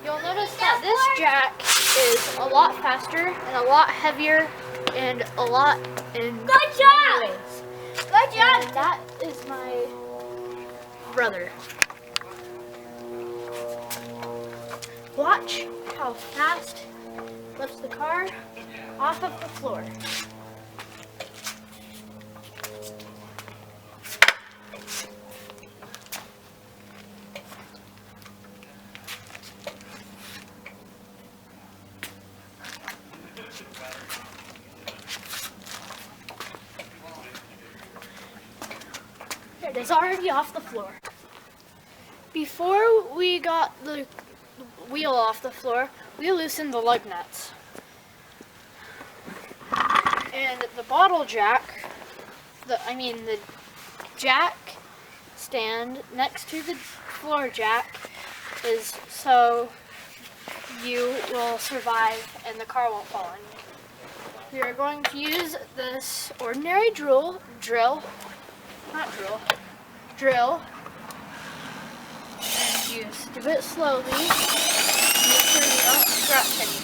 You'll notice that this jack is a lot faster and a lot heavier and a lot in many ways. Good job! And that is my brother. Watch how fast he lifts the car off of the floor. It is already off the floor. Before we got the wheel off the floor, we loosened the lug nuts. And the bottle jack, the jack stand next to the floor jack is so you will survive and the car won't fall on you. We are going to use this ordinary drill, and use. Do it slowly. Make sure you don't scratch anything.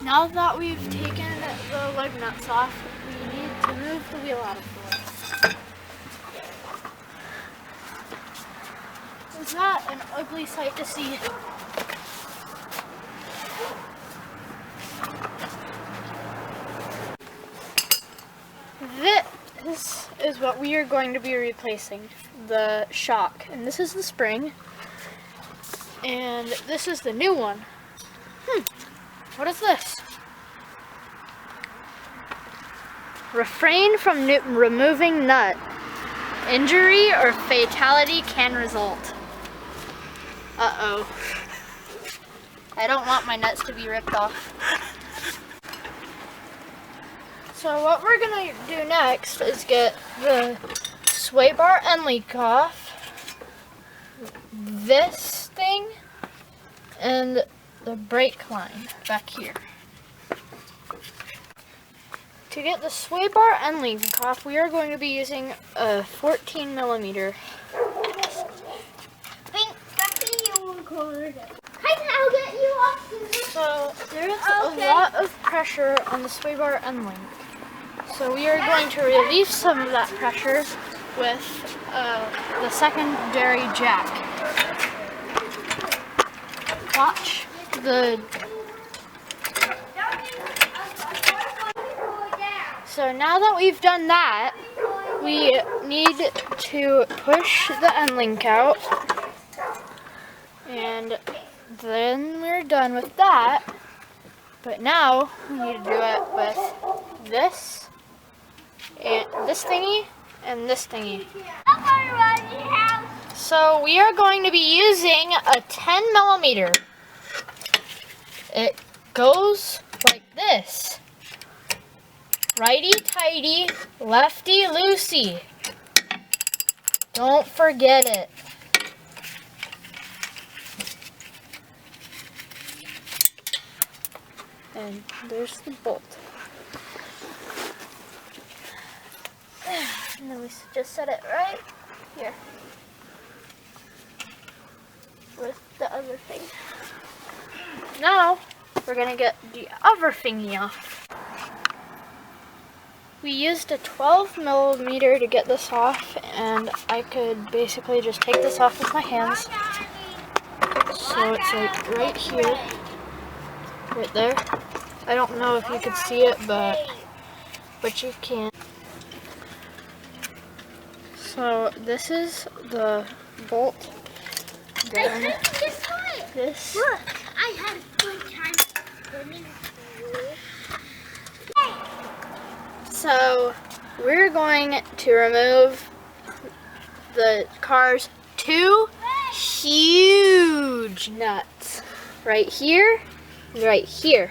Now that we've taken the lug nuts off, we need to move the wheel out of the way. Is that an ugly sight to see? This is what we are going to be replacing, the shock. And this is the spring. And this is the new one. What is this? Refrain from removing nut. Injury or fatality can result. Uh-oh. I don't want my nuts to be ripped off. So what we're gonna do next is get the sway bar end link off, this thing, and the brake line back here. To get the sway bar end link off, we are going to be using a 14 millimeter. I'll get you off. So there is a lot of pressure on the sway bar end link. So we are going to relieve some of that pressure with the secondary jack. Watch the... So now that we've done that, we need to push the end link out. And then we're done with that. But now we need to do it with this, and this thingy, and this thingy. So we are going to be using a 10 millimeter. It goes like this. Righty tighty, lefty loosey. Don't forget it. And there's the bolt. And then we just set it right here with the other thing. Now we're gonna get the other thingy off. We used a 12 millimeter to get this off, and I could basically just take this off with my hands. So it's like right here, right there. I don't know if you could see it, but you can. So this is the bolt. Then this. Look, I had a good time swimming. So we're going to remove the car's two huge nuts. Right here, and right here.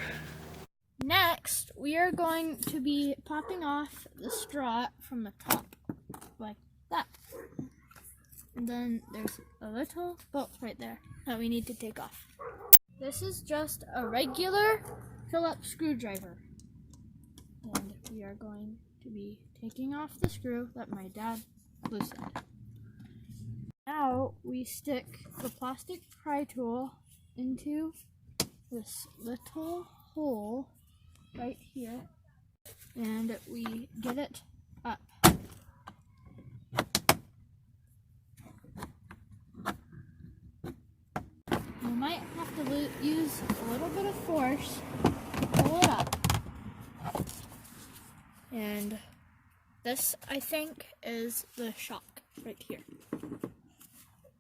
Next, we are going to be popping off the strut from the top, like that. And then there's a little bolt right there that we need to take off. This is just a regular Phillips screwdriver. And we are going to be taking off the screw that my dad loosened. Now we stick the plastic pry tool into this little hole right here, and we get it up. You might have to use a little bit of force to pull it up. And this, I think, is the shock right here.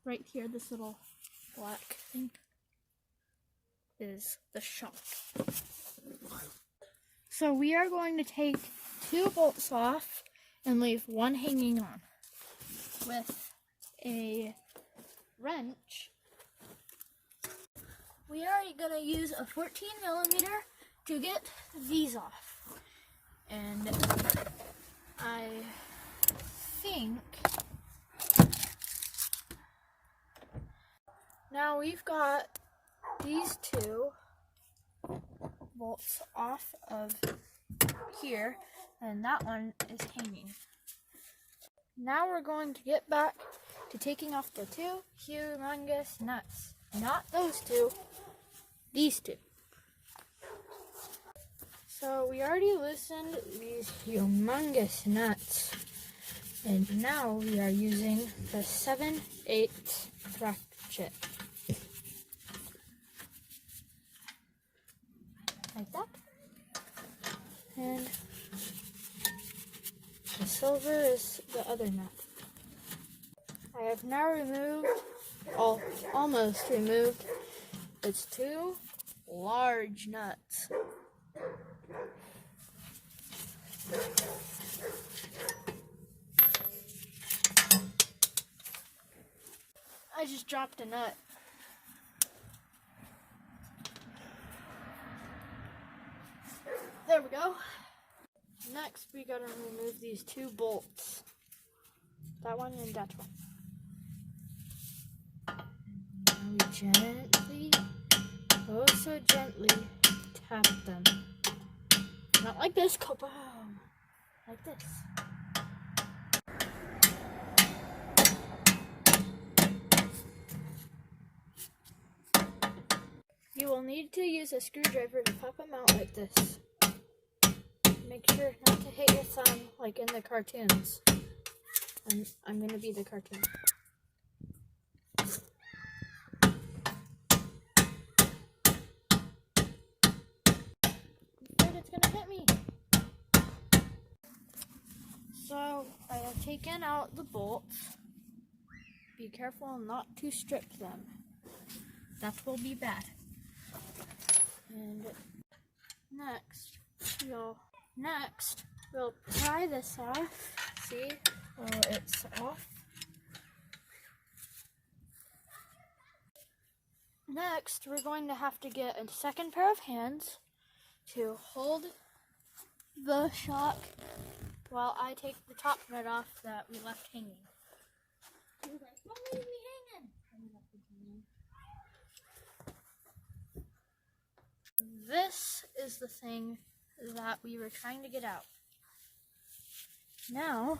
Right here, this little black thing is the shock. So we are going to take 2 bolts off and leave one hanging on with a wrench. We are going to use a 14 millimeter to get these off. And I think now we've got these 2 bolts off of here, and that one is hanging. Now we're going to get back to taking off the 2 humongous nuts. Not those 2, these 2. So we already loosened these humongous nuts, and now we are using the 7/8 ratchet. Like that. And the silver is the other nut. I have now removed, almost removed, its 2 large nuts. I just dropped a nut. There we go. Next, we gotta remove these 2 bolts. That one and that one. Now we gently, oh so gently, tap them. Not like this, kaboom! Like this. You will need to use a screwdriver to pop them out like this. Make sure not to hit your thumb like in the cartoons. I'm gonna be the cartoon. I'm afraid it's gonna hit me. So I have taken out the bolts. Be careful not to strip them. That will be bad. And next we'll pry this off. See? Oh, it's off. Next, we're going to have to get a second pair of hands to hold the shock while I take the top nut off that we left hanging. You're like, don't leave me hanging. This is the thing that we were trying to get out. Now,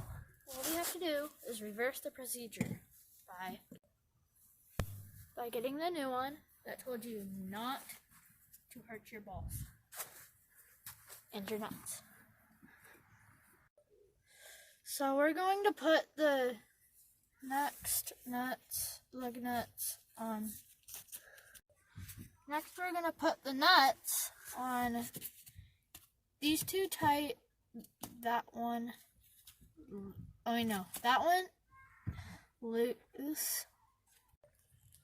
all we have to do is reverse the procedure by getting the new one that told you not to hurt your balls and your nuts. So we're going to put the next lug nuts on. Next we're going to put the nuts on these 2 tight, that one, oh no, that one loose.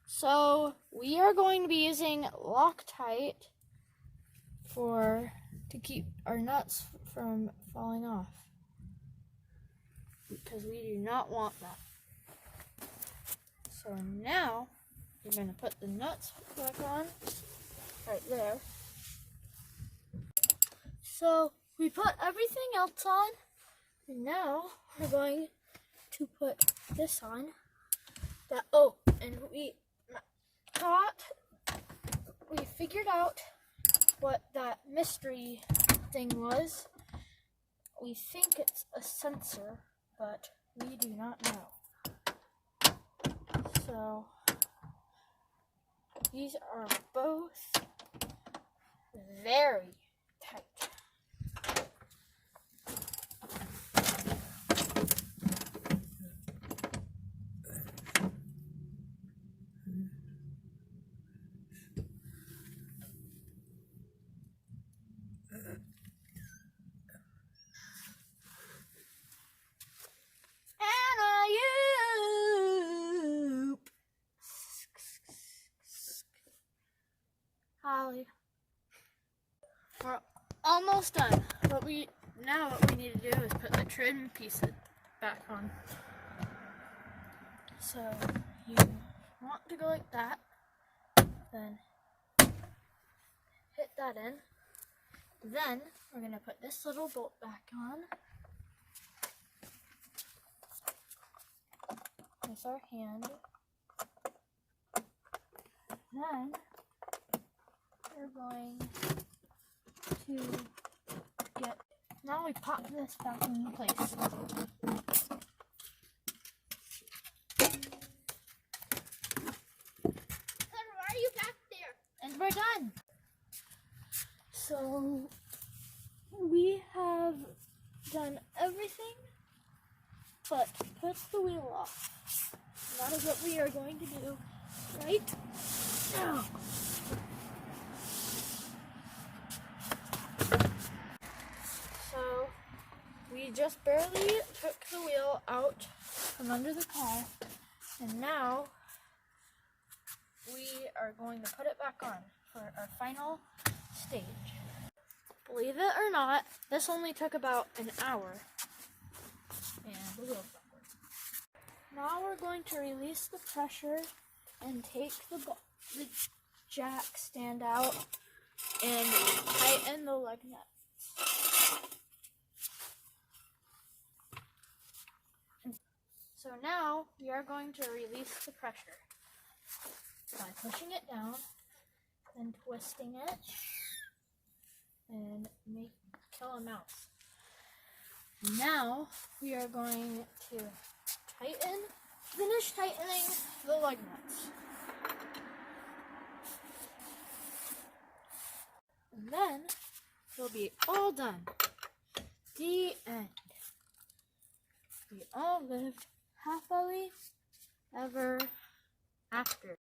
So we are going to be using Loctite to keep our nuts from falling off, because we do not want that. So now we're going to put the nuts back on right there. So we put everything else on, and now we're going to put this on. that, and we figured out what that mystery thing was. We think it's a sensor, but we do not know. So these are both very tight. Holly. We're almost done. What we need to do is put the trim pieces back on. So you want to go like that, then hit that in. Then we're going to put this little bolt back on. Place our hand. Then we're going to now we pop this back in place. Why are you back there? And we're done. So we have done everything but put the wheel off. That is what we are going to do right now. So we just barely took the wheel out from under the car, and now we are going to put it back on for our final stage. Believe it or not, this only took about an hour. And the wheel's backwards. Now we're going to release the pressure and take the jack stand out and tighten the lug nuts. So now we are going to release the pressure by pushing it down and twisting it and kill a mouse. Now we are going to finish tightening the lug nuts. And then we'll be all done. The end. We all lived happily ever after.